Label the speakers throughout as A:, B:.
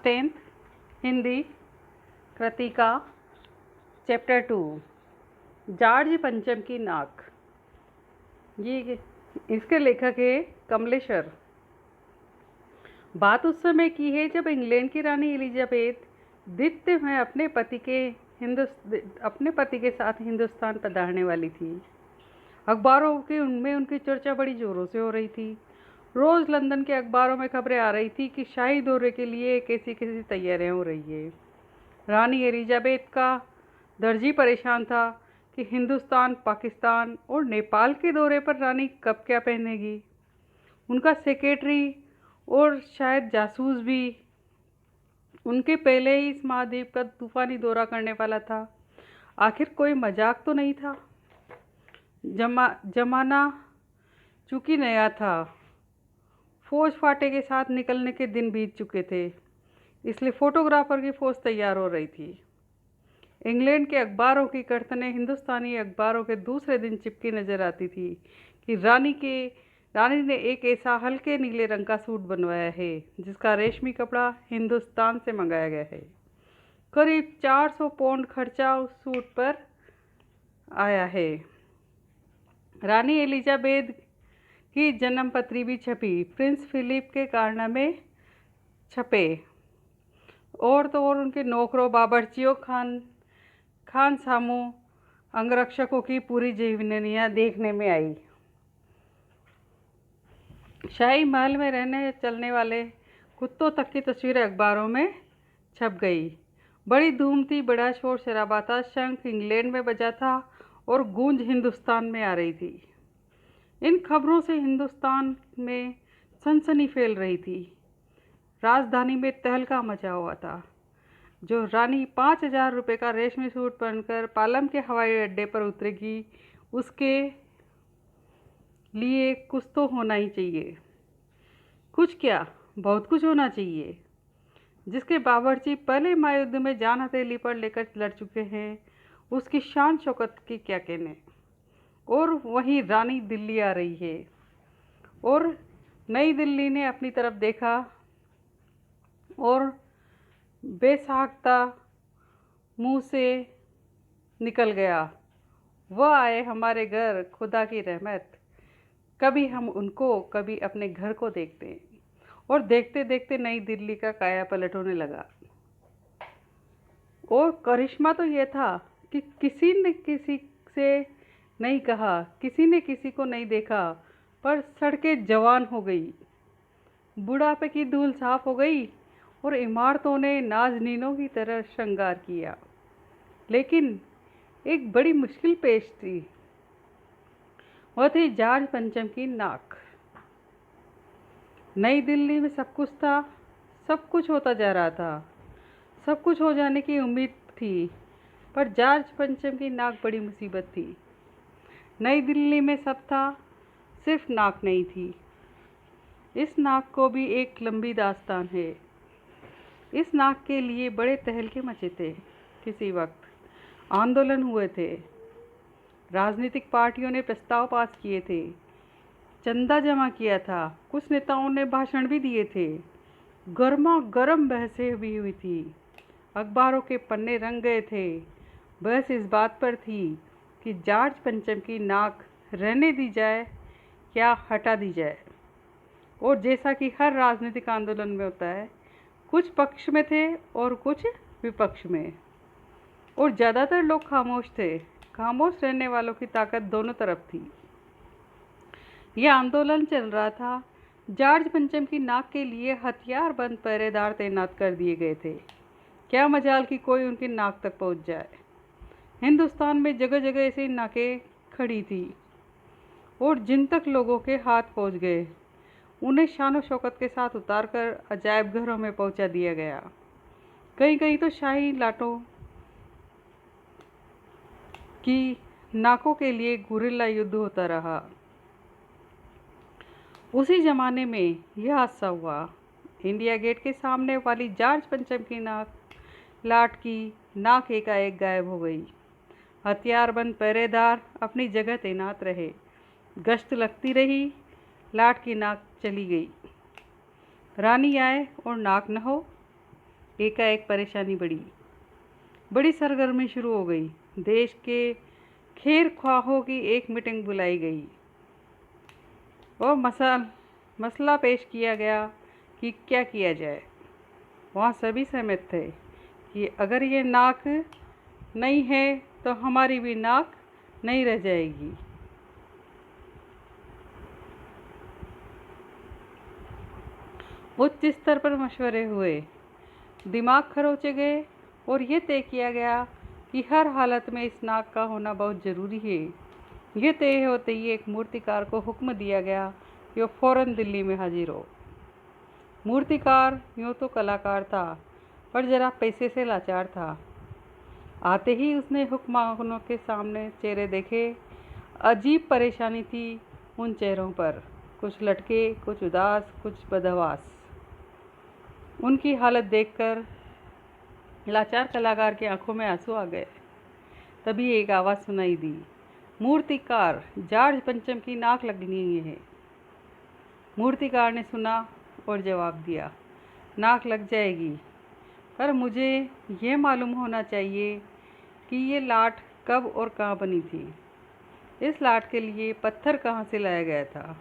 A: 10th Hindi Kritika chapter 2 George पंचम की नाक। ये इसके लेखक है कमलेश्वर। बात उस समय की है जब इंग्लैंड की रानी एलिजाबेथ द्वितीय में अपने पति के साथ हिंदुस्तान पधारने वाली थी। अखबारों के उनमें उनकी चर्चा बड़ी जोरों से हो रही थी। रोज़ लंदन के अखबारों में खबरें आ रही थी कि शाही दौरे के लिए कैसी कैसी तैयारियां हो रही है। रानी एलिजाबेथ का दर्जी परेशान था कि हिंदुस्तान, पाकिस्तान और नेपाल के दौरे पर रानी कब क्या पहनेगी। उनका सेक्रेटरी और शायद जासूस भी उनके पहले ही इस महाद्वीप का तूफानी दौरा करने वाला था। आखिर कोई मजाक तो नहीं था। जमाना चूंकि नया था, फौज फाटे के साथ निकलने के दिन बीत चुके थे, इसलिए फोटोग्राफर की फौज तैयार हो रही थी। इंग्लैंड के अखबारों की कर्तनें हिंदुस्तानी अखबारों के दूसरे दिन चिपकी नजर आती थी कि रानी ने एक ऐसा हल्के नीले रंग का सूट बनवाया है जिसका रेशमी कपड़ा हिंदुस्तान से मंगाया गया है। करीब 400 पाउंड खर्चा उस सूट पर आया है। रानी एलिजाबेथ की जन्म पत्री भी छपी, प्रिंस फिलिप के कारनामे छपे और तो और उनके नौकरों, बावर्चियों, खान सामों, अंगरक्षकों की पूरी जीवनियाँ देखने में आई। शाही महल में रहने चलने वाले कुत्तों तक की तस्वीरें अखबारों में छप गई। बड़ी धूम थी, बड़ा शोर शराबा था। शंख इंग्लैंड में बजा था और गूंज हिंदुस्तान में आ रही थी। इन खबरों से हिंदुस्तान में सनसनी फैल रही थी। राजधानी में तहलका मचा हुआ था। जो रानी 5,000 रुपये का रेशमी सूट पहनकर पालम के हवाई अड्डे पर उतरेगी, उसके लिए कुछ तो होना ही चाहिए। कुछ क्या, बहुत कुछ होना चाहिए। जिसके बावर्ची पहले महायुद्ध में जान हथेली पर लेकर लड़ चुके हैं, उसकी शान शौकत की क्या कहने। और वहीं रानी दिल्ली आ रही है और नई दिल्ली ने अपनी तरफ देखा और बेसाख्ता मुंह से निकल गया, वह आए हमारे घर, खुदा की रहमत। कभी हम उनको, कभी अपने घर को देखते हैं। और देखते देखते नई दिल्ली का काया पलट होने लगा। और करिश्मा तो यह था कि किसी ने किसी से नहीं कहा, किसी ने किसी को नहीं देखा, पर सड़कें जवान हो गई, बुढ़ापे की धूल साफ हो गई और इमारतों ने नाजनीनों की तरह श्रृंगार किया। लेकिन एक बड़ी मुश्किल पेश थी, वह थी जॉर्ज पंचम की नाक। नई दिल्ली में सब कुछ था, सब कुछ होता जा रहा था, सब कुछ हो जाने की उम्मीद थी, पर जॉर्ज पंचम की नाक बड़ी मुसीबत थी। नई दिल्ली में सब था, सिर्फ नाक नहीं थी। इस नाक को भी एक लंबी दास्तान है। इस नाक के लिए बड़े तहलके मचे थे। किसी वक्त आंदोलन हुए थे, राजनीतिक पार्टियों ने प्रस्ताव पास किए थे, चंदा जमा किया था, कुछ नेताओं ने भाषण भी दिए थे, गर्मा गर्म बहसें भी हुई थी, अखबारों के पन्ने रंग गए थे। बहस इस बात पर थी कि जॉर्ज पंचम की नाक रहने दी जाए या हटा दी जाए। और जैसा कि हर राजनीतिक आंदोलन में होता है, कुछ पक्ष में थे और कुछ विपक्ष में, और ज़्यादातर लोग खामोश थे। खामोश रहने वालों की ताकत दोनों तरफ थी। यह आंदोलन चल रहा था। जॉर्ज पंचम की नाक के लिए हथियारबंद पहरेदार तैनात कर दिए गए थे। क्या मजाल कि कोई उनकी नाक तक पहुंच जाए। हिंदुस्तान में जगह जगह ऐसी नाकें खड़ी थी और जिन तक लोगों के हाथ पहुंच गए, उन्हें शानो शौकत के साथ उतारकर अजायब घरों में पहुंचा दिया गया। कहीं कहीं तो शाही लाटों की नाकों के लिए गुरिल्ला युद्ध होता रहा। उसी जमाने में यह हादसा हुआ। इंडिया गेट के सामने वाली जॉर्ज पंचम की लाट की नाक एकाएक गायब हो गई। हथियारबंद पहरेदार अपनी जगह तैनात रहे, गश्त लगती रही, लाट की नाक चली गई। रानी आए और नाक न हो, एकाएक परेशानी बढ़ी, बड़ी सरगर्मी शुरू हो गई। देश के खैर ख्वाहों की एक मीटिंग बुलाई गई और मसला पेश किया गया कि क्या किया जाए। वहाँ सभी सहमत थे कि अगर ये नाक नहीं है तो हमारी भी नाक नहीं रह जाएगी। उच्च स्तर पर मशवरे हुए, दिमाग खरोचे गए और ये तय किया गया कि हर हालत में इस नाक का होना बहुत ज़रूरी है। ये तय होते ही एक मूर्तिकार को हुक्म दिया गया कि वो फ़ौरन दिल्ली में हाजिर हो। मूर्तिकार यूँ तो कलाकार था, पर ज़रा पैसे से लाचार था। आते ही उसने हुक्मानों के सामने चेहरे देखे। अजीब परेशानी थी उन चेहरों पर, कुछ लटके, कुछ उदास, कुछ बदहवास। उनकी हालत देखकर लाचार कलाकार की आंखों में आंसू आ गए। तभी एक आवाज़ सुनाई दी, मूर्तिकार, जॉर्ज पंचम की नाक लगनी है। मूर्तिकार ने सुना और जवाब दिया, नाक लग जाएगी, पर मुझे ये मालूम होना चाहिए कि ये लाट कब और कहाँ बनी थी। इस लाट के लिए पत्थर कहाँ से लाया गया था।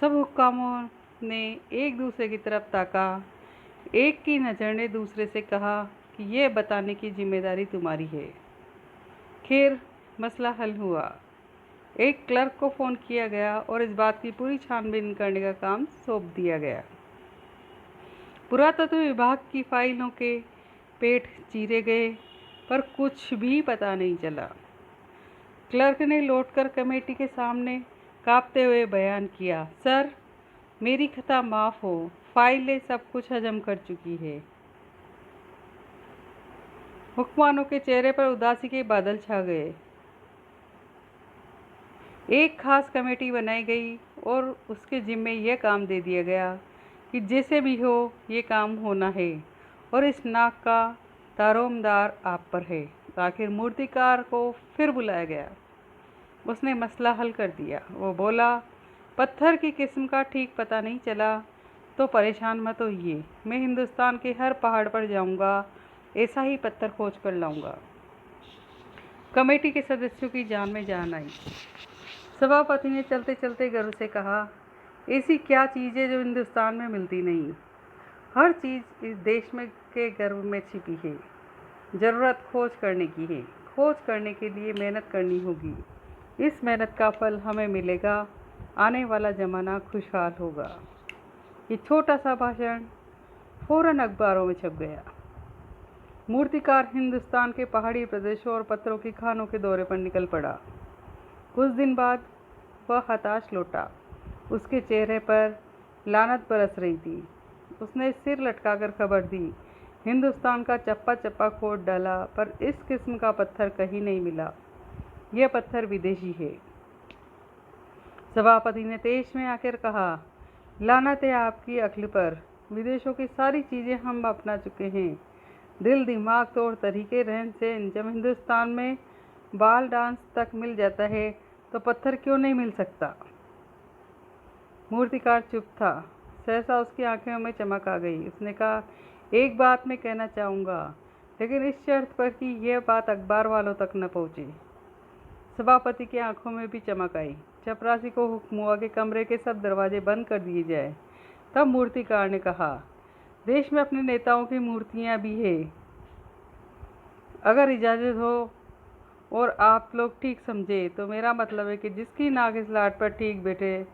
A: सब हुक्कामों ने एक दूसरे की तरफ ताका। एक की नज़र ने दूसरे से कहा कि यह बताने की जिम्मेदारी तुम्हारी है। खैर, मसला हल हुआ। एक क्लर्क को फ़ोन किया गया और इस बात की पूरी छानबीन करने का काम सौंप दिया गया। पुरातत्व विभाग की फाइलों के पेट चीरे गए, पर कुछ भी पता नहीं चला। क्लर्क ने लौटकर कमेटी के सामने कांपते हुए बयान किया, सर, मेरी खता माफ़ हो, फाइलें सब कुछ हजम कर चुकी है। हुक्मानों के चेहरे पर उदासी के बादल छा गए। एक खास कमेटी बनाई गई और उसके जिम्मे यह काम दे दिया गया कि जैसे भी हो ये काम होना है और इस नाक का दारोमदार आप पर है। आखिर मूर्तिकार को फिर बुलाया गया। उसने मसला हल कर दिया। वो बोला, पत्थर की किस्म का ठीक पता नहीं चला तो परेशान मत होइए, मैं हिंदुस्तान के हर पहाड़ पर जाऊंगा, ऐसा ही पत्थर खोज कर लाऊंगा। कमेटी के सदस्यों की जान में जान आई। सभापति ने चलते चलते गर्व से कहा, ऐसी क्या चीज़ है जो हिंदुस्तान में मिलती नहीं। हर चीज़ इस देश में के गर्व में छिपी है। ज़रूरत खोज करने की है। खोज करने के लिए मेहनत करनी होगी। इस मेहनत का फल हमें मिलेगा। आने वाला ज़माना खुशहाल होगा। ये छोटा सा भाषण फ़ौरन अखबारों में छप गया। मूर्तिकार हिंदुस्तान के पहाड़ी प्रदेशों और पत्थरों की खानों के दौरे पर निकल पड़ा। कुछ दिन बाद वह हताश लौटा। उसके चेहरे पर लानत बरस रही थी। उसने सिर लटकाकर खबर दी, हिंदुस्तान का चप्पा चप्पा खोद डाला, पर इस किस्म का पत्थर कहीं नहीं मिला। यह पत्थर विदेशी है। सभापति ने तेज में आकर कहा, लानत है आपकी अक्ल पर। विदेशों की सारी चीज़ें हम अपना चुके हैं। दिल, दिमाग, तौर तरीके, रहन सहन। जब हिंदुस्तान में बाल डांस तक मिल जाता है तो पत्थर क्यों नहीं मिल सकता। मूर्तिकार चुप था। सहसा उसकी आंखों में चमक आ गई। उसने कहा, एक बात मैं कहना चाहूँगा, लेकिन इस शर्त पर कि यह बात अखबार वालों तक न पहुँचे। सभापति की आंखों में भी चमक आई। चपरासी को हुक्म हुआ कि कमरे के सब दरवाजे बंद कर दिए जाए। तब मूर्तिकार ने कहा, देश में अपने नेताओं की मूर्तियाँ भी है। अगर इजाज़त हो और आप लोग ठीक समझे तो मेरा मतलब है कि जिसकी नाक इस लाट पर ठीक बैठे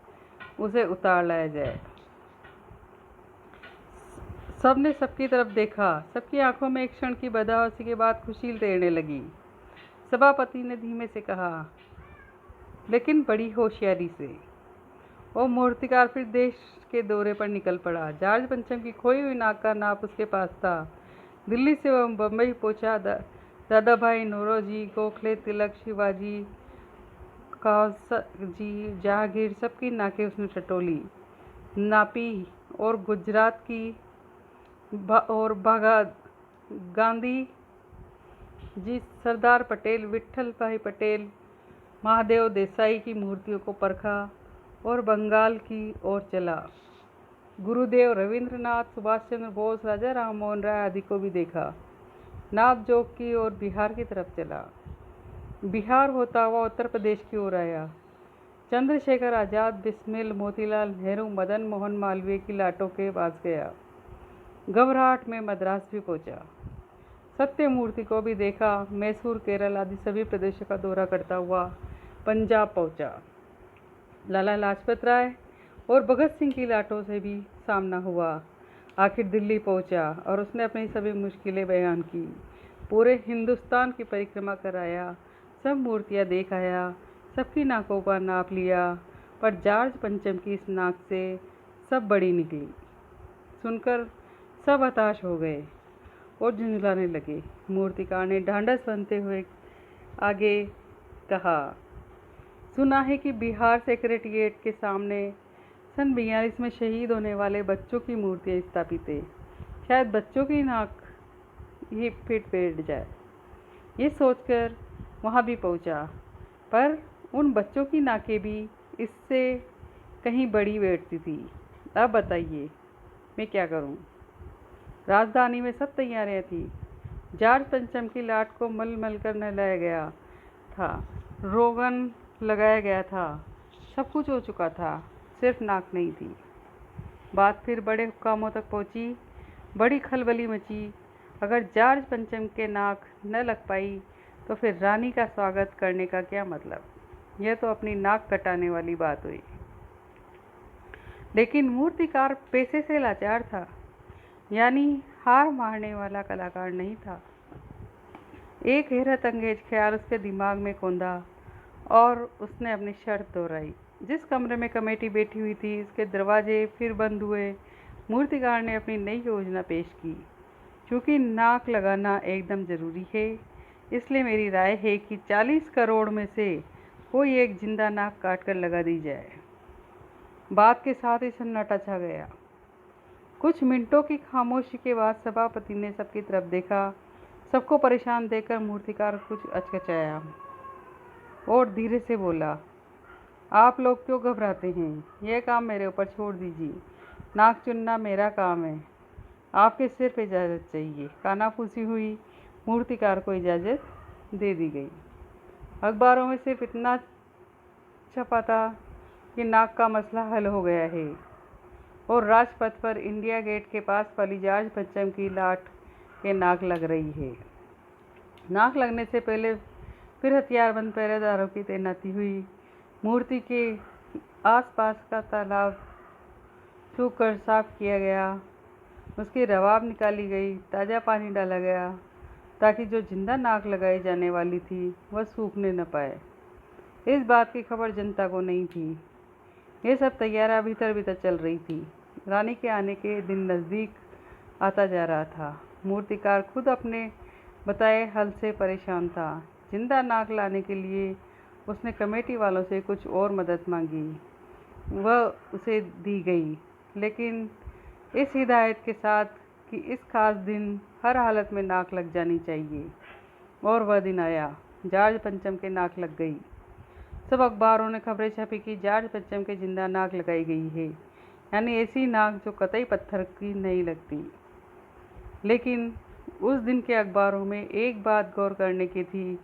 A: उसे उतार लाया जाए। सबने सबकी तरफ देखा। सबकी आंखों में एक क्षण की बदहवासी के बाद खुशी तैरने लगी। सभापति ने धीमे से कहा, लेकिन बड़ी होशियारी से। वो मूर्तिकार फिर देश के दौरे पर निकल पड़ा। जॉर्ज पंचम की खोई हुई नाक का नाप उसके पास था। दिल्ली से वह बम्बई पहुंचा। दादा भाई नौरोजी, गोखले, तिलक, शिवाजी, काजी, जहांगीर, सबकी नाकें उसने टटोली, नापी और गुजरात की और भगत गांधी जी, सरदार पटेल, विट्ठल भाई पटेल, महादेव देसाई की मूर्तियों को परखा और बंगाल की ओर चला। गुरुदेव रविंद्रनाथ, सुभाष चंद्र बोस, राजा राम मोहन राय आदि को भी देखा। नाव जोक की ओर बिहार की तरफ चला। बिहार होता हुआ उत्तर प्रदेश की ओर आया। चंद्रशेखर आज़ाद, बिस्मिल, मोतीलाल नेहरू, मदन मोहन मालवीय की लाटों के पास गया। घबराहट में मद्रास भी पहुंचा। सत्यमूर्ति को भी देखा। मैसूर, केरल आदि सभी प्रदेशों का दौरा करता हुआ पंजाब पहुंचा। लाला लाजपत राय और भगत सिंह की लाटों से भी सामना हुआ। आखिर दिल्ली पहुंचा और उसने अपनी सभी मुश्किलें बयान की। पूरे हिंदुस्तान की परिक्रमा कराया, सब मूर्तियां देख आया, सबकी नाकों का नाप लिया, पर जॉर्ज पंचम की इस नाक से सब बड़ी निकली। सुनकर सब हताश हो गए और झुंझलाने लगे। मूर्तिकार ने ढांढस बनते हुए आगे कहा, सुना है कि बिहार सेक्रेटेरिएट के सामने सन 42 में शहीद होने वाले बच्चों की मूर्तियाँ स्थापित है। शायद बच्चों की नाक ही फिट बैठ जाए। ये सोचकर वहाँ भी पहुँचा, पर उन बच्चों की नाकें भी इससे कहीं बड़ी बैठती थी। अब बताइए मैं क्या करूं? राजधानी में सब तैयारियां थी। जॉर्ज पंचम की लाट को मल मल कर नहलाया गया था, रोगन लगाया गया था, सब कुछ हो चुका था, सिर्फ नाक नहीं थी। बात फिर बड़े हुक्कामों तक पहुंची। बड़ी खलबली मची। अगर जॉर्ज पंचम के नाक न लग पाई तो फिर रानी का स्वागत करने का क्या मतलब? यह तो अपनी नाक कटाने वाली बात हुई। लेकिन मूर्तिकार पैसे से लाचार था, यानी हार मारने वाला कलाकार नहीं था। एक हैरत अंगेज ख्याल उसके दिमाग में कौंधा और उसने अपनी शर्त दोहराई। जिस कमरे में कमेटी बैठी हुई थी, उसके दरवाजे फिर बंद हुए। मूर्तिकार ने अपनी नई योजना पेश की। क्योंकि नाक लगाना एकदम ज़रूरी है, इसलिए मेरी राय है कि 40 करोड़ में से कोई एक जिंदा नाक काट कर लगा दी जाए। बात के साथ ही सन्नाटा छा गया। कुछ मिनटों की खामोशी के बाद सभापति ने सबकी तरफ देखा। सबको परेशान देखकर मूर्तिकार कुछ अचकचाया और धीरे से बोला, आप लोग क्यों घबराते हैं? यह काम मेरे ऊपर छोड़ दीजिए। नाक चुनना मेरा काम है। आपके सिर पे इजाज़त चाहिए। कानाफूसी हुई। मूर्तिकार को इजाज़त दे दी गई। अखबारों में सिर्फ इतना छपा था कि नाक का मसला हल हो गया है और राजपथ पर इंडिया गेट के पास वाली जॉर्ज पंचम की लाट के नाक लग रही है। नाक लगने से पहले फिर हथियारबंद पहरेदारों की तैनाती हुई। मूर्ति के आसपास का तालाब सूखकर साफ किया गया। उसकी रवाब निकाली गई। ताज़ा पानी डाला गया ताकि जो जिंदा नाक लगाई जाने वाली थी वह सूखने न पाए। इस बात की खबर जनता को नहीं थी। ये सब तैयारियां भीतर भीतर चल रही थी। रानी के आने के दिन नज़दीक आता जा रहा था। मूर्तिकार खुद अपने बताए हल से परेशान था। जिंदा नाक लाने के लिए उसने कमेटी वालों से कुछ और मदद मांगी। वह उसे दी गई, लेकिन इस हिदायत के साथ कि इस खास दिन हर हालत में नाक लग जानी चाहिए। और वह दिन आया। जॉर्ज पंचम के नाक लग गई। सब अखबारों ने खबरें छपी कि जॉर्ज पंचम के जिंदा नाक लगाई गई है, यानी ऐसी नाक जो कतई पत्थर की नहीं लगती। लेकिन उस दिन के अखबारों में एक बात गौर करने की थी।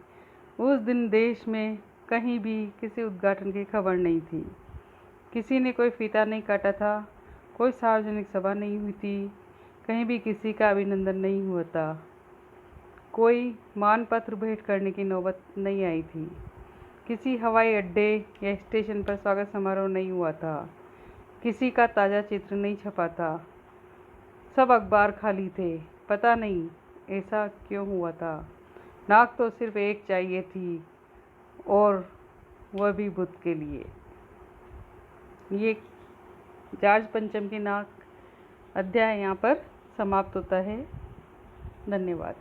A: उस दिन देश में कहीं भी किसी उद्घाटन की खबर नहीं थी। किसी ने कोई फीता नहीं काटा था। कोई सार्वजनिक सभा नहीं हुई थी। कहीं भी किसी का अभिनंदन नहीं हुआ था। कोई मानपत्र भेंट करने की नौबत नहीं आई थी। किसी हवाई अड्डे या स्टेशन पर स्वागत समारोह नहीं हुआ था। किसी का ताज़ा चित्र नहीं छपा था। सब अखबार खाली थे। पता नहीं ऐसा क्यों हुआ था। नाक तो सिर्फ एक चाहिए थी, और वह भी बुद्ध के लिए। ये जॉर्ज पंचम की नाक अध्याय यहाँ पर समाप्त होता है। धन्यवाद।